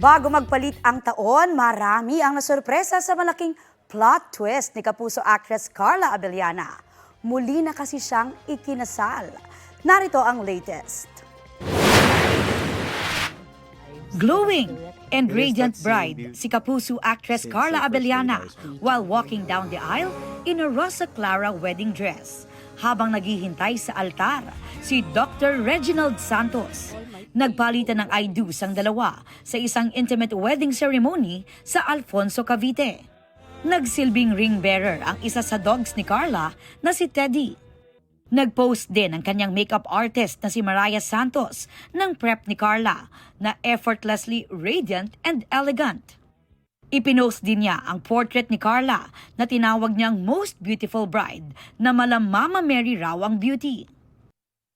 Bago magpalit ang taon, marami ang nasurpresa sa malaking plot twist ni Kapuso actress Carla Abellana. Muli na kasi siyang ikinasal. Narito ang latest. Glowing and radiant bride, si Kapuso actress Carla Abellana while walking down the aisle in a Rosa Clara wedding dress. Habang naghihintay sa altar, si Dr. Reginald Santos. Nagpalitan ng I do's ang dalawa sa isang intimate wedding ceremony sa Alfonso, Cavite. Nagsilbing ring bearer ang isa sa dogs ni Carla na si Teddy. Nag-post din ang kanyang makeup artist na si Mariah Santos ng prep ni Carla na effortlessly radiant and elegant. Ipinost din niya ang portrait ni Carla na tinawag niyang most beautiful bride na mala Mama Mary raw ang beauty.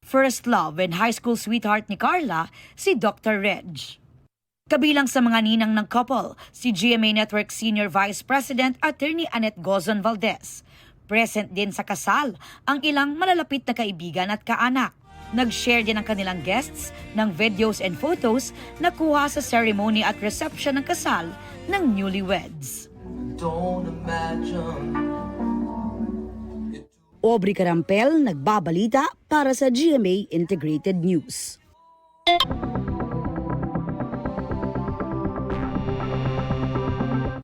First love and high school sweetheart ni Carla, si Dr. Reg. Kabilang sa mga ninang ng couple, si GMA Network Senior Vice President Attorney Annette Gozon Valdez. Present din sa kasal ang ilang malalapit na kaibigan at kaanak. Nag-share din ang kanilang guests ng videos and photos na kuha sa ceremony at reception ng kasal ng newlyweds. Don't imagine. Aubrey Carampel, nagbabalita para sa GMA Integrated News.